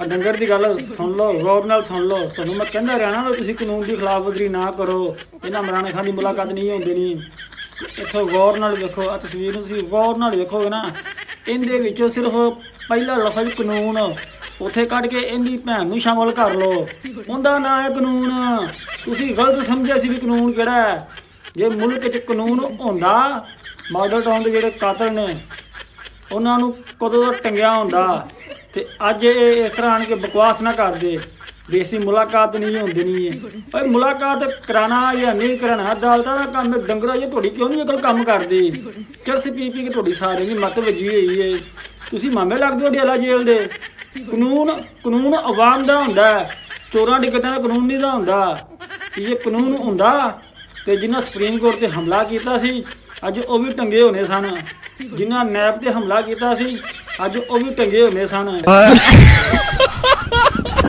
डंगर की गल सुन लो, गौर नाल सुन लो। तुहानूं मैं कहंदा रहा ना तुसीं कानून की खिलाफवर्जी ना करो, इन्हां इमरान खान की मुलाकात नहीं होंदी नहीं। इत्थों गौर नाल देखो, आ तस्वीर नूं तुसीं गौर नाल देखोगे ना, इहदे विचों सिर्फ पहला लफज कानून उत्थे कढ के इहदी भैन नूं शामिल कर लो, उहदा नां है कानून। तुसीं गलत समझिआ सी भी कानून किहड़ा है। जे मुल्क 'च कानून हुंदा, मॉडल टाउन के जिहड़े कातल ने उन्हां नूं कदों दा टंगिआ हुंदा ते अज इस तरह आण के बकवास ना करदे भी असीं मुलाकात नहीं होंदी नहीं है। भाई मुलाकात कराना या नहीं कराना अदालतां दा काम है। डंगरा जी तुहाडी क्यों नहीं अकल काम करदी? चरस पी पी के तुहाडी सारे दी मत वजी होई है। तुसीं मामे लगदे हो डेला जेल दे। कानून आवाम दा हुंदा है, चोरां डिकटां दा कानून नहीं दा हुंदा। जे कानून हुंदा ते जिन्हां सुप्रीम कोर्ट ते हमला कीता सी अज वो भी टंगे होने सन, जिन्हां नैब ते हमला कीता सी अज वो भी टंगे होने सन।